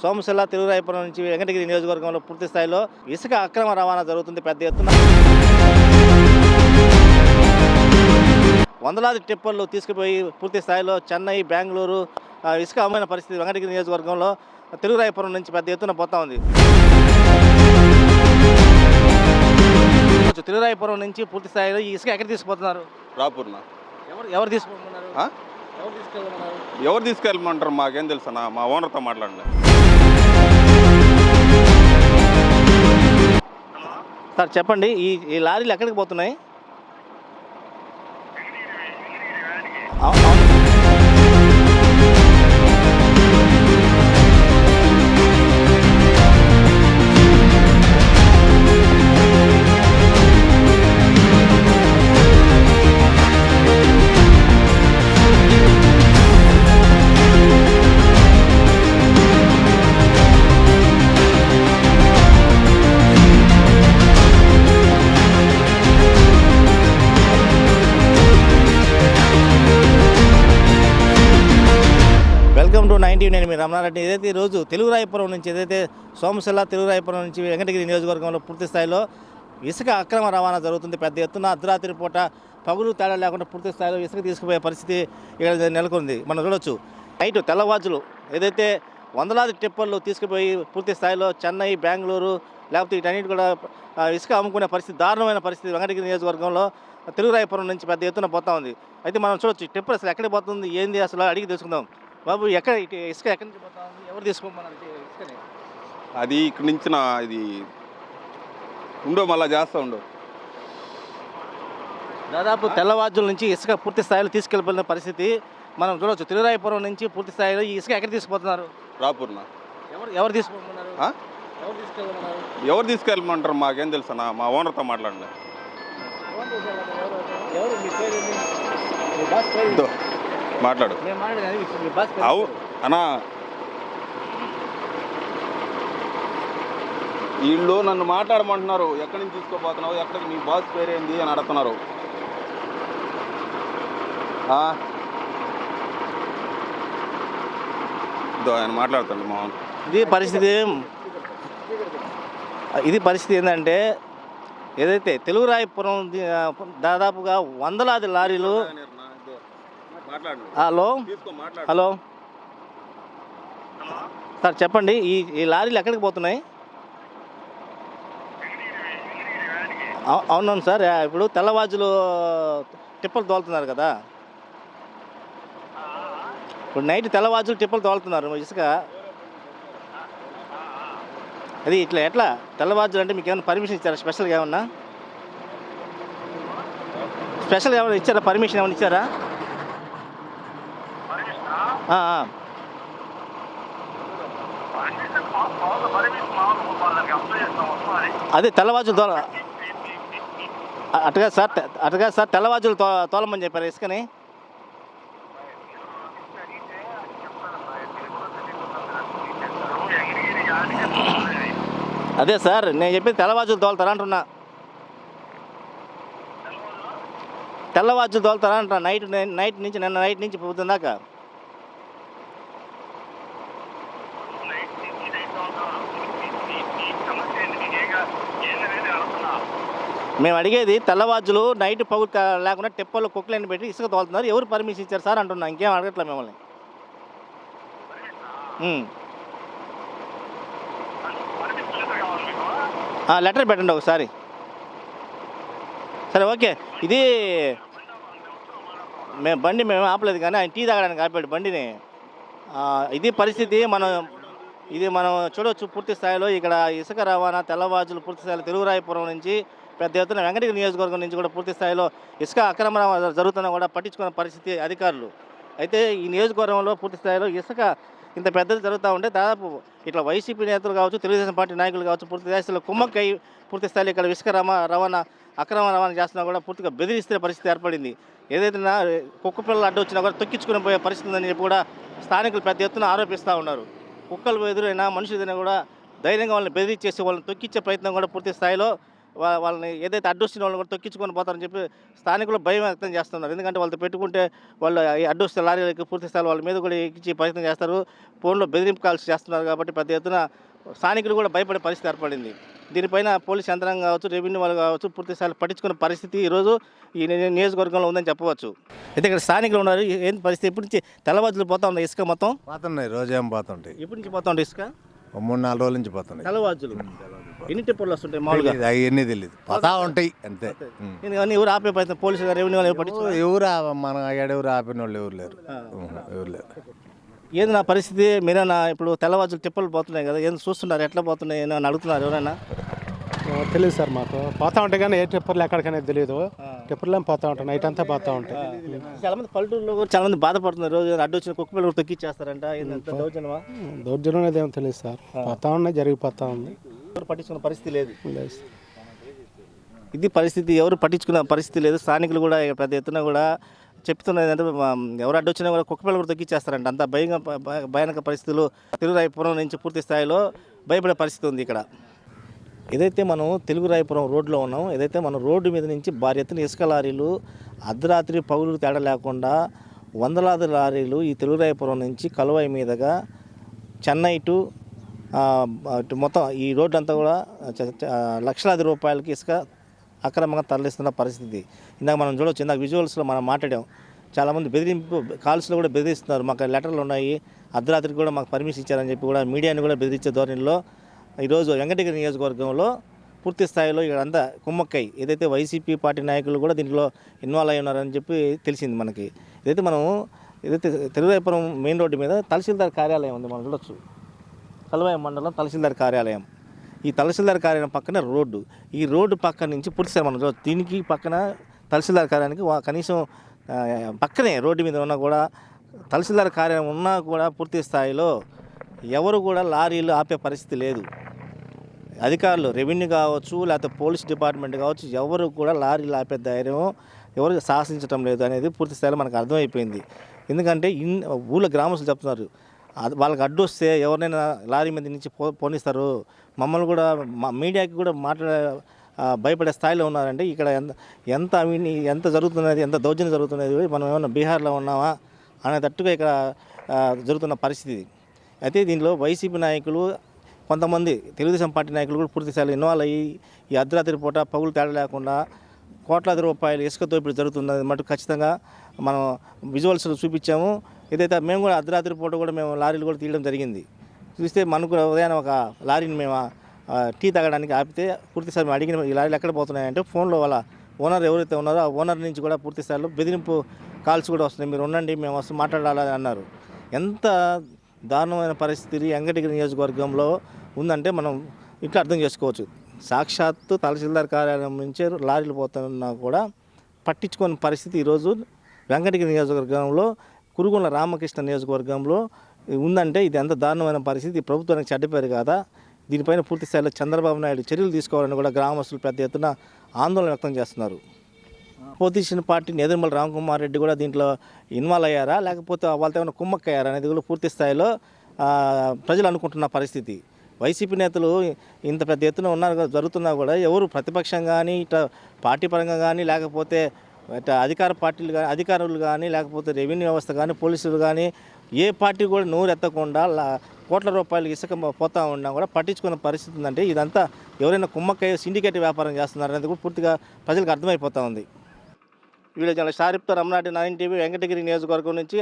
సోమశిల తిరురాయపురం నుంచి వెంకటగిరి నియోజకవర్గంలో పూర్తి స్థాయిలో ఇసుక అక్రమ రవాణా జరుగుతుంది. పెద్ద ఎత్తున వందలాది టిప్పర్లు తీసుకుపోయి పూర్తి స్థాయిలో చెన్నై, బెంగళూరు ఇసుక అమ్మిన పరిస్థితి వెంకటగిరి నియోజకవర్గంలో తిరురాయపురం నుంచి పెద్ద ఎత్తున పోతా ఉంది. తిరురాయపురం నుంచి పూర్తి స్థాయిలో ఈ ఇసుక ఎక్కడ తీసుకుపోతున్నారు? రాపూర్నా. ఎవరు తీసుకుపోతున్నారు? ఎవరు తీసుకెళ్ళమంటారు? మాకేం తెలుసు అన్న, మా ఓనర్తో మాట్లాడండి. సార్ చెప్పండి, ఈ లారీలు ఎక్కడికి పోతున్నాయి? Welcome to 90. నేను మీ రమణారెడ్డి. ఏదైతే ఈరోజు తిరురాయపురం నుంచి సోమశిల తిరురాయపురం నుంచి వెంకటగిరి నియోజకవర్గంలో పూర్తి స్థాయిలో ఇసుక అక్రమ రవాణా జరుగుతుంది. పెద్ద ఎత్తున అర్ధరాత్రి పూట పగులు తేడా లేకుండా పూర్తి స్థాయిలో ఇసుక తీసుకుపోయే పరిస్థితి ఇక్కడ నెలకొంది. మనం చూడొచ్చు, నైట్ తెల్లవాజులు ఏదైతే వందలాది టిప్పర్లు తీసుకుపోయి పూర్తి స్థాయిలో చెన్నై, బెంగళూరు లేకపోతే వీటన్నిటి కూడా ఇసుక అమ్ముకునే పరిస్థితి, దారుణమైన పరిస్థితి వెంకటగిరి నియోజకవర్గంలో తిరురాయపురం నుంచి పెద్ద ఎత్తున పోతా ఉంది. అయితే మనం చూడొచ్చు, టిప్పర్ అసలు ఎక్కడికి పోతుంది, ఏంది అసలు అడిగి తెలుసుకుందాం. బాబు, ఎక్కడ ఇసుక ఎక్కడి నుంచి పోతా ఉంది? ఎవరు తీసుకోమన్నారు ఇసుకని? అది ఇక్కడి నుంచి ఇది ఉండో మళ్ళీ చేస్తూ ఉండవు. దాదాపు తెల్లవారుజాముల నుంచి ఇసుక పూర్తి స్థాయిలో తీసుకెళ్ళిపోయిన పరిస్థితి మనం చూడవచ్చు. తిరురాయపురం నుంచి పూర్తి స్థాయిలో ఈ ఇసుక ఎక్కడ తీసుకుపోతున్నారు? రాపూర్నా. ఎవరు తీసుకోమన్నారు? ఎవరు తీసుకెళ్ళమంటారు? మాకేం తెలుసు అన్న, మా ఓనర్తో మాట్లాడండి. మాట్లాడు అవు అన్నా. వీళ్ళు నన్ను మాట్లాడమంటున్నారు, ఎక్కడి నుంచి తీసుకోపోతున్నావు, ఎక్కడికి మీ బాస్ పేరేంది అని అడుగుతున్నారు. ఆయన మాట్లాడుతాడు మా ఇది పరిస్థితి ఏంటంటే, ఏదైతే తిరురాయపురం దాదాపుగా వందలాది లారీలు. హలో సార్ చెప్పండి, ఈ లారీలు ఎక్కడికి పోతున్నాయి? అవునవును సార్, ఇప్పుడు తెల్లవాజులు టిప్పలు తోలుతున్నారు కదా, ఇప్పుడు నైట్ తెల్లవాజులు టిప్పలు తోలుతున్నారు ఇసుక. అది ఎట్లా తెల్లవాజులు అంటే మీకు ఏమైనా పర్మిషన్ ఇచ్చారా? స్పెషల్గా ఏమన్నా ఇచ్చారా? పర్మిషన్ ఏమైనా ఇచ్చారా? అదే తెల్లవాజులు అటుగా సార్ తెల్లవాజులు తోలమని చెప్పారు ఇసుకని. అదే సార్ నేను చెప్పేది, తెల్లవాజులు తోలుతారా అంటున్నా. తెల్లవాజులు తోలుతారా అంటున్నా, నైట్ నుంచి నిన్న నైట్ నుంచి పొద్దున్నాక. మేము అడిగేది తెల్లవాజులు నైట్ పగులు లేకుండా టిప్పర్లు కుక్కలన్నీ పెట్టి ఇసుక తోలుతున్నారు, ఎవరు పర్మిషన్ ఇచ్చారు సార్ అంటున్నా. ఇంకేం అడగట్లే మిమ్మల్ని. లెటర్ పెట్టండి ఒకసారి. సరే ఓకే. ఇది మేము ఆపలేదు, కానీ ఆయన టీ తాగడానికి ఆపాడు బండిని. ఇది పరిస్థితి. మనం చూడవచ్చు పూర్తి స్థాయిలో ఇక్కడ ఇసుక రవాణా తెల్లవాజులు పూర్తి స్థాయిలో తిరురాయపురం నుంచి పెద్ద ఎత్తున వెంకటగిరి నియోజకవర్గం నుంచి కూడా పూర్తి స్థాయిలో ఇసుక అక్రమ రవాణా జరుగుతున్నా కూడా పట్టించుకున్న పరిస్థితి అధికారులు. అయితే ఈ నియోజకవర్గంలో పూర్తి స్థాయిలో ఇసుక ఇంత పెద్దది జరుగుతూ ఉంటే దాదాపు ఇట్లా వైసీపీ నేతలు కావచ్చు, తెలుగుదేశం పార్టీ నాయకులు కావచ్చు, పూర్తి స్థాయిలో కుమ్మక్కై పూర్తి స్థాయిలో ఇక్కడ ఇసుక రవాణా అక్రమ రవాణా చేస్తున్నా కూడా పూర్తిగా బెదిరిస్తే పరిస్థితి ఏర్పడింది. ఏదైతే కుక్క పిల్లలు అడ్డు వచ్చినా కూడా తొక్కించుకుని పోయే పరిస్థితి ఉందని చెప్పి కూడా స్థానికులు పెద్ద ఎత్తున ఆరోపిస్తూ ఉన్నారు. కుక్కలు ఎదురైనా మనుషులైనా కూడా ధైర్యంగా వాళ్ళని బెదిరించేసి వాళ్ళని తొక్కిచ్చే ప్రయత్నం కూడా పూర్తి స్థాయిలో వాళ్ళని ఏదైతే అడ్డొచ్చిన వాళ్ళని కూడా తొక్కించుకొని పోతారని చెప్పి స్థానికులు భయం వ్యక్తం చేస్తున్నారు. ఎందుకంటే వాళ్ళతో పెట్టుకుంటే వాళ్ళు ఈ అడ్డొస్తే లారీలకి పూర్తి స్థాయి వాళ్ళ మీద కూడా ఎక్కించి ప్రయత్నం చేస్తారు. ఫోన్లో బెదిరింపు కాల్స్ చేస్తున్నారు కాబట్టి పెద్ద ఎత్తున స్థానికులు కూడా భయపడే పరిస్థితి ఏర్పడింది. దీనిపైన పోలీస్ యంత్రాంగం కావచ్చు, రెవెన్యూ వాళ్ళు కావచ్చు పూర్తి స్థాయిలో పట్టించుకునే పరిస్థితి ఈరోజు ఈ నియోజకవర్గంలో ఉందని చెప్పవచ్చు. అయితే ఇక్కడ స్థానికులు ఉన్నారు. ఏం పరిస్థితి ఎప్పటి నుంచి తెల్లవారులు పోతా ఉంది ఇసుక మొత్తం? పోతున్నాయి, రోజేం పోతుంటాయి. ఎప్పటి నుంచి పోతా ఉంది ఇసుక? 3-4 రోజుల నుంచి పోతున్నాయి. తెల్లవారులు ఎన్ని టిప్పులు వస్తుంటాయి మామూలుగా? అవన్నీ తెలియదు, పోతా ఉంటాయి అంతే. ఇవన్నీ ఎవరు ఆపే ప్రయత్నం పోలీసులు రెవెన్యూ వాళ్ళు పట్టించుకో ఎవరు మన ఎవరు ఆపిన వాళ్ళు ఎవరు లేరు. ఎవరు లేరు. ఏంది నా పరిస్థితి? మీరైనా ఇప్పుడు తెల్లవారులు టిప్పులు పోతున్నాయి కదా, ఏం చూస్తున్నారు ఎట్లా పోతున్నాయి అని అడుగుతున్నారు ఎవరైనా? తెలియదు సార్, మాకు పోతా ఉంటాయి కానీ ఏ టిప్పర్లు ఎక్కడికనేది తెలియదు. టిప్పర్లు ఏం పోతా ఉంటాయి, నైట్ అంతా పోతా ఉంటాయి. చాలా మంది పల్లెటూరులో కూడా చాలా మంది బాధపడుతున్నారు. రోజు అడ్డు వచ్చిన కుక్క పిల్లలు తొక్కిచ్చేస్తారంట. ఏంటంటే దౌర్జన్యమా? దౌర్జన్యం అనేది ఏం తెలియదు సార్, పోతా ఉన్నాయి, జరిగిపోతా ఉంది. ఎవరు పట్టించుకున్న పరిస్థితి లేదు. లేదు. ఇది పరిస్థితి, ఎవరు పట్టించుకున్న పరిస్థితి లేదు. స్థానికులు కూడా పెద్ద ఎత్తున కూడా చెప్తున్నది ఏంటంటే ఎవరు అడ్డొచ్చినా కూడా కుక్క పిల్లలు కూడా తొక్కిచ్చేస్తారంట. అంత భయానక పరిస్థితులు తిరురాయపురం నుంచి పూర్తి స్థాయిలో భయపడే పరిస్థితి ఉంది ఇక్కడ. ఏదైతే మనం తెలుగురాయపురం రోడ్లో ఉన్నాం, ఏదైతే మనం రోడ్డు మీద నుంచి భారీ ఎత్తున ఇసుక లారీలు అర్ధరాత్రి పగులు తేడా లేకుండా వందలాది లారీలు ఈ తెలుగురాయపురం నుంచి కలువాయి మీదుగా చెన్నై టు మొత్తం ఈ రోడ్డు అంతా కూడా లక్షలాది రూపాయలకి ఇసుక అక్రమంగా తరలిస్తున్న పరిస్థితి. ఇందాక మనం చూడవచ్చు, ఇందాక విజువల్స్లో మనం మాట్లాడాం. చాలామంది బెదిరింపు కాల్స్లో కూడా బెదిరిస్తున్నారు. మాకు లెటర్లు ఉన్నాయి, అర్ధరాత్రికి కూడా మాకు పర్మిషన్ ఇచ్చారని చెప్పి కూడా మీడియాని కూడా బెదిరించే ధోరణిలో ఈరోజు వెంకటగిరి నియోజకవర్గంలో పూర్తి స్థాయిలో ఇక్కడంతా కుమ్మక్కై ఏదైతే వైసీపీ పార్టీ నాయకులు కూడా దీంట్లో ఇన్వాల్వ్ అయి ఉన్నారని చెప్పి తెలిసింది మనకి. ఏదైతే తెలుగురాయపురం మెయిన్ రోడ్డు మీద తహసీల్దార్ కార్యాలయం ఉంది, మనం చూడొచ్చు. కలువాయి మండలం తహసీల్దార్ కార్యాలయం. ఈ తహసీల్దార్ కార్యాలయం పక్కన రోడ్డు. ఈ రోడ్డు పక్కన నుంచి పూర్తి స్థాయి మనం చూడొచ్చు. దీనికి పక్కన తహసీల్దార్ కార్యాలయానికి కనీసం పక్కనే రోడ్డు మీద ఉన్నా కూడా తహసీల్దార్ కార్యాలయం ఉన్నా కూడా పూర్తి స్థాయిలో ఎవరు కూడా లారీలు ఆపే పరిస్థితి లేదు. అధికారులు రెవెన్యూ కావచ్చు, లేకపోతే పోలీస్ డిపార్ట్మెంట్ కావచ్చు, ఎవరు కూడా లారీలు ఆపే ధైర్యం ఎవరు సాహసించడం లేదు అనేది పూర్తి స్థాయిలో మనకు అర్థమైపోయింది. ఎందుకంటే ఊళ్ళో గ్రామస్తులు చెప్తున్నారు, వాళ్ళకి అడ్డు వస్తే ఎవరినైనా లారీ మీద నుంచి పోనిస్తారు. మమ్మల్ని కూడా మీడియాకి కూడా భయపడే స్థాయిలో ఉన్నారంటే ఇక్కడ ఎంత జరుగుతున్నది, ఎంత దౌర్జన్యం జరుగుతున్నది, మనం ఏమన్నా బీహార్లో ఉన్నామా అనేటట్టుగా ఇక్కడ జరుగుతున్న పరిస్థితి. అయితే దీనిలో వైసీపీ నాయకులు కొంతమంది తెలుగుదేశం పార్టీ నాయకులు కూడా పూర్తి స్థాయిలో ఇన్వాల్వ్ అయ్యి ఈ అర్ధరాత్రి పూట పగులు తేడా లేకుండా కోట్లాది రూపాయలు ఇసుక దోపిడీ జరుగుతున్నది మటు ఖచ్చితంగా మనం విజువల్స్ చూపించాము. ఏదైతే మేము కూడా అర్ధరాత్రి పూట కూడా మేము లారీలు కూడా తీయడం జరిగింది. చూస్తే మనకు ఉదయాన్నే ఒక లారీని మేము టీ తాగడానికి ఆపితే పూర్తి స్థాయి మేము అడిగిన ఈ లారీలు ఎక్కడ పోతున్నాయంటే ఫోన్లో వాళ్ళ ఓనర్ ఎవరైతే ఉన్నారో ఆ ఓనర్ నుంచి కూడా పూర్తి స్థాయిలో బెదిరింపు కాల్స్ కూడా వస్తున్నాయి. మీరు ఉండండి, మేము వస్తూ మాట్లాడాలని అన్నారు. ఎంత దారుణమైన పరిస్థితి వెంకటగిరి నియోజకవర్గంలో ఉందంటే మనం ఇట్లా అర్థం చేసుకోవచ్చు. సాక్షాత్తు తహసీల్దార్ కార్యాలయం నుంచే లారీలు పోతున్నా కూడా పట్టించుకోని పరిస్థితి ఈరోజు వెంకటగిరి నియోజకవర్గంలో కురుగుల రామకృష్ణ నియోజకవర్గంలో ఉందంటే ఇది ఎంత దారుణమైన పరిస్థితి. ప్రభుత్వానికి చెడ్డపేరు కాదా? దీనిపైన పూర్తి స్థాయిలో చంద్రబాబు నాయుడు చర్యలు తీసుకోవాలని కూడా గ్రామస్తులు పెద్ద ఎత్తున ఆందోళన వ్యక్తం చేస్తున్నారు. అపోజిషన్ పార్టీ నేదురుమల రామకుమార్ రెడ్డి కూడా దీంట్లో ఇన్వాల్వ్ అయ్యారా, లేకపోతే వాళ్ళతో ఏమైనా కుమ్మక్కయ్యారా అనేది కూడా పూర్తి స్థాయిలో ప్రజలు అనుకుంటున్న పరిస్థితి. వైసీపీ నేతలు ఇంత పెద్ద ఎత్తున ఉన్నారు జరుగుతున్నా కూడా ఎవరు ప్రతిపక్షం కానీ ఇట్లా పార్టీ పరంగా కానీ లేకపోతే ఇట్లా అధికారులు కానీ లేకపోతే రెవెన్యూ వ్యవస్థ కానీ పోలీసులు కానీ ఏ పార్టీ కూడా నోరు ఎత్తకుండా కోట్ల రూపాయలు ఇసుక పోతా ఉన్నా కూడా పట్టించుకున్న పరిస్థితి ఉందంటే ఇదంతా ఎవరైనా కుమ్మక్కయ్య సిండికేట్ వ్యాపారం చేస్తున్నారనేది కూడా పూర్తిగా ప్రజలకు అర్థమైపోతూ ఉంది. వీడియో జర్నలిస్ట్ షారిఫ్తో రమణాటి 9 టీవీ వెంకటగిరి నియోజకవర్గం నుంచి.